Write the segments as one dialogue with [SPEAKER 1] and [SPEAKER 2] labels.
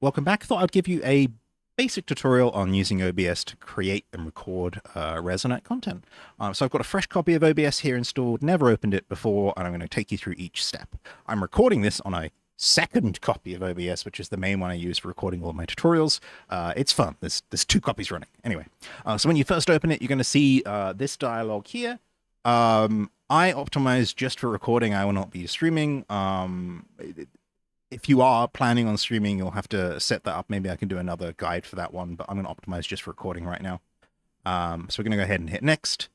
[SPEAKER 1] Welcome back. I thought I'd give you a basic tutorial on using OBS to create and record Resonite content. So I've got a fresh copy of OBS here installed, never opened it before, and I'm going to take you through each step. I'm recording this on a second copy of OBS, which is the main one I use for recording all my tutorials. It's fun. There's two copies running. Anyway, so when you first open it, you're going to see this dialog here. I optimize just for recording. I will not be streaming. If you are planning on streaming, you'll have to set that up. Maybe I can do another guide for that one, but I'm going to optimize just for recording right now. So we're going to go ahead and hit next.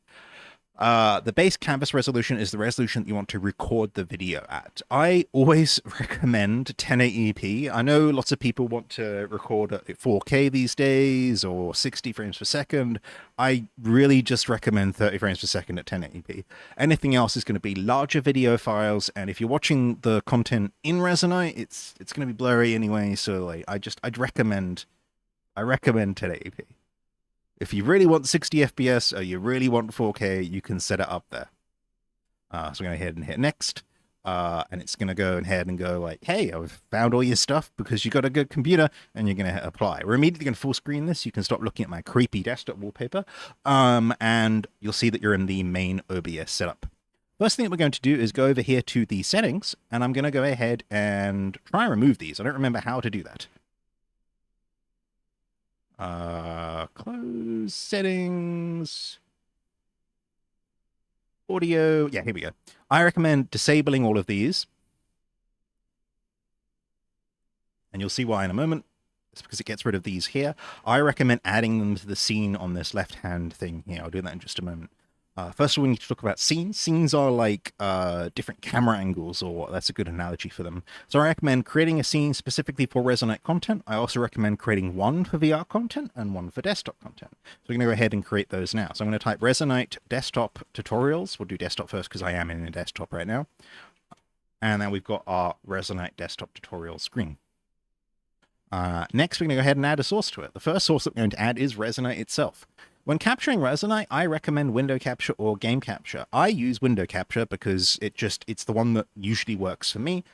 [SPEAKER 1] The base canvas resolution is the resolution that you want to record the video at. I always recommend 1080p. I know lots of people want to record at 4K these days or 60 frames per second. I really just recommend 30 frames per second at 1080p. Anything else is going to be larger video files, and if you're watching the content in Resonite, it's going to be blurry anyway. So like, I'd recommend 1080p. If you really want 60 FPS or you really want 4K, you can set it up there. So I'm going to go ahead and hit next. And it's going to go ahead and go like, hey, I've found all your stuff because you got a good computer, and you're going to hit apply. We're immediately going to full screen this. You can stop looking at my creepy desktop wallpaper. And you'll see that you're in the main OBS setup. First thing that we're going to do is go over here to the settings, and I'm going to go ahead and try and remove these. I don't remember how to do that. Close settings, audio. Yeah, here we go. I recommend disabling all of these, and you'll see why in a moment. It's because it gets rid of these here. I recommend adding them to the scene on this left-hand thing here. I'll do that in just a moment. First of all, we need to talk about scenes. Scenes are like different camera angles, or that's a good analogy for them. So I recommend creating a scene specifically for Resonite content. I also recommend creating one for VR content and one for desktop content. So we're going to go ahead and create those now. So I'm going to type Resonite desktop tutorials. We'll do desktop first because I am in a desktop right now. And then we've got our Resonite desktop tutorial screen. Next, we're going to go ahead and add a source to it. The first source that we're going to add is Resonite itself. When capturing Resonite, I recommend window capture or game capture. I use window capture because it's the one that usually works for me.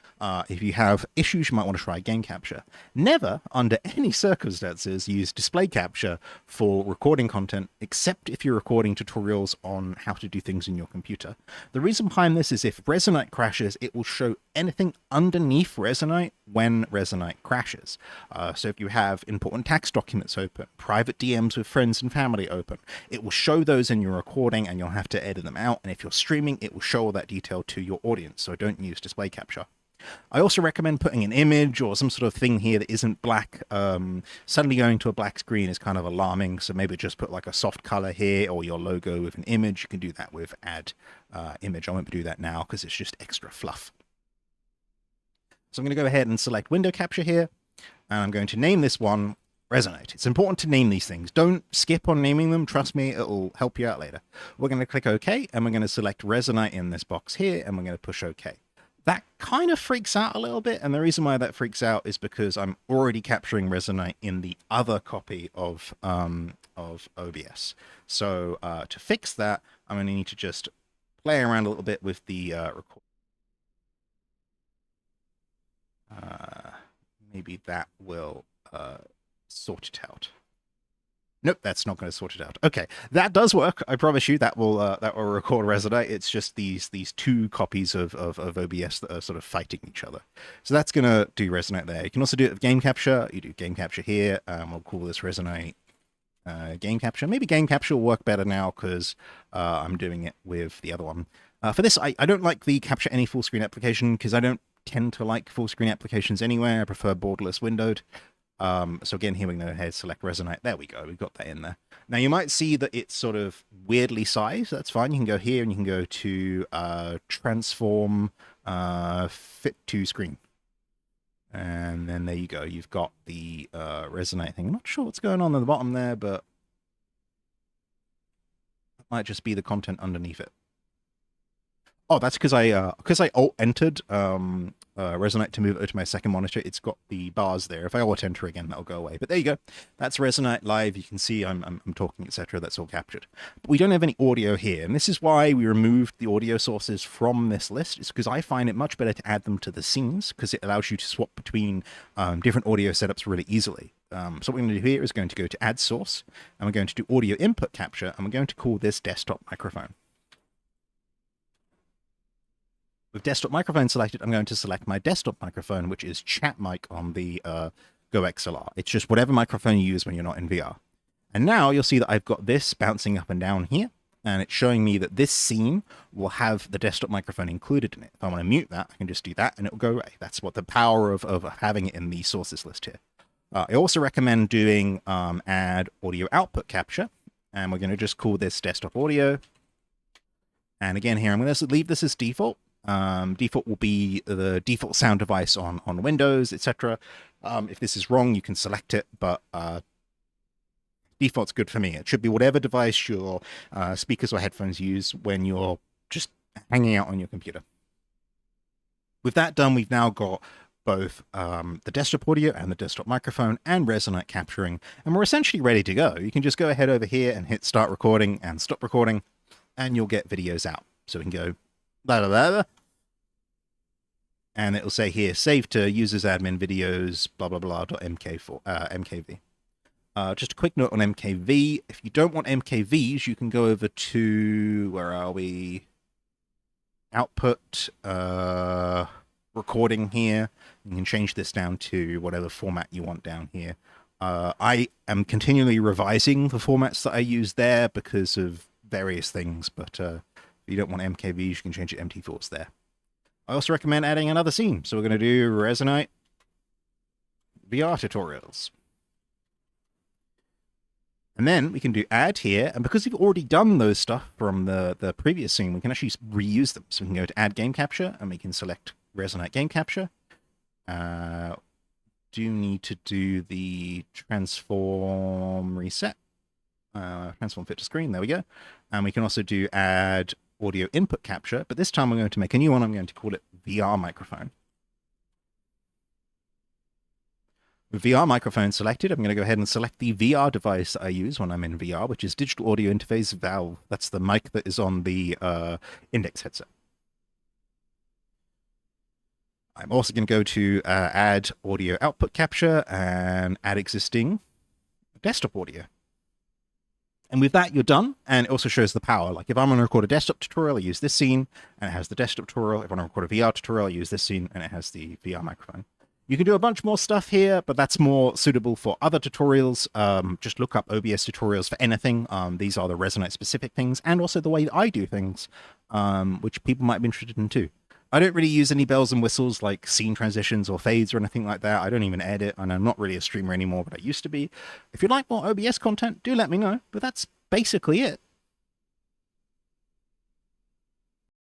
[SPEAKER 1] If you have issues, you might want to try game capture. Never, under any circumstances, use display capture for recording content, except if you're recording tutorials on how to do things in your computer. The reason behind this is if Resonite crashes, it will show anything underneath Resonite when Resonite crashes. So if you have important tax documents open, private DMs with friends and family open, it will show those in your recording, and you'll have to edit them out. And if you're streaming, it will show all that detail to your audience. So don't use display capture. I also recommend putting an image or some sort of thing here that isn't black. Suddenly going to a black screen is kind of alarming. So maybe just put like a soft color here, or your logo with an image. You can do that with add image. I won't do that now because it's just extra fluff. So I'm going to go ahead and select window capture here, and I'm going to name this one Resonite. It's important to name these things. Don't skip on naming them. Trust me, it'll help you out later. We're going to click OK, and we're going to select Resonite in this box here, and we're going to push OK. That kind of freaks out a little bit, and the reason why that freaks out is because I'm already capturing Resonite in the other copy of OBS. So to fix that, I'm going to need to just play around a little bit with the record. Maybe that will sort it out. Nope, that's not going to sort it out. Okay, that does work. I promise you that will record Resonite. It's just these two copies of OBS that are sort of fighting each other. So that's going to do Resonite there. You can also do it with game capture. You do game capture here. We'll call this Resonite game capture. Maybe game capture will work better now because I'm doing it with the other one. For this, I don't like the capture any full screen application because I don't tend to like full screen applications anyway. I prefer borderless windowed. So again, here we go ahead, select Resonite. There we go. We've got that in there. Now you might see that it's sort of weirdly sized. That's fine. You can go here and you can go to transform fit to screen. And then there you go. You've got the Resonite thing. I'm not sure what's going on at the bottom there, but it might just be the content underneath it. Oh, that's because I alt entered Resonite to move it to my second monitor. It's got the bars there. If I alt enter again, that'll go away. But there you go. That's Resonite live. You can see I'm talking, etc. That's all captured. But we don't have any audio here, and this is why we removed the audio sources from this list. It's because I find it much better to add them to the scenes because it allows you to swap between different audio setups really easily. So what we're going to do here is going to go to Add Source, and we're going to do Audio Input Capture, and we're going to call this Desktop Microphone. With desktop microphone selected, I'm going to select my desktop microphone, which is chat mic on the Go XLR. It's just whatever microphone you use when you're not in VR. And now you'll see that I've got this bouncing up and down here, and it's showing me that this scene will have the desktop microphone included in it. If I want to mute that, I can just do that, and it'll go away. That's what the power of having it in the sources list here. I also recommend doing add audio output capture, and we're going to just call this desktop audio. And again here, I'm going to leave this as default. Default will be the default sound device on Windows, etc. If this is wrong, you can select it, but default's good for me. It should be whatever device your speakers or headphones use when you're just hanging out on your computer. With that done, we've now got both the desktop audio and the desktop microphone and Resonite capturing, and we're essentially ready to go. You can just go ahead over here and hit start recording and stop recording, and you'll get videos out. So we can go blah, blah, blah, blah. And it'll say here, save to users admin videos, blah, blah, blah, .mkv. Just a quick note on MKV. If you don't want MKVs, you can go over to, where are we? Output, recording here. You can change this down to whatever format you want down here. I am continually revising the formats that I use there because of various things, but if you don't want MKVs, you can change it to MT4s there. I also recommend adding another scene. So we're going to do Resonite VR tutorials. And then we can do add here. And because we've already done those stuff from the previous scene, we can actually reuse them. So we can go to add game capture and we can select Resonite game capture. Do need to do the transform reset. Transform fit to screen. There we go. And we can also do add audio input capture, but this time I'm going to make a new one. I'm going to call it VR microphone. With VR microphone selected, I'm going to go ahead and select the VR device that I use when I'm in VR, which is Digital Audio Interface Valve. That's the mic that is on the Index headset. I'm also going to go to add audio output capture and add existing desktop audio. And with that, you're done, and it also shows the power. Like if I'm going to record a desktop tutorial, I use this scene, and it has the desktop tutorial. If I want to record a VR tutorial, I use this scene, and it has the VR microphone. You can do a bunch more stuff here, but that's more suitable for other tutorials. Just look up OBS tutorials for anything. These are the Resonite-specific things, and also the way that I do things, which people might be interested in too. I don't really use any bells and whistles like scene transitions or fades or anything like that. I don't even edit, and I'm not really a streamer anymore, but I used to be. If you'd like more OBS content, do let me know. But that's basically it.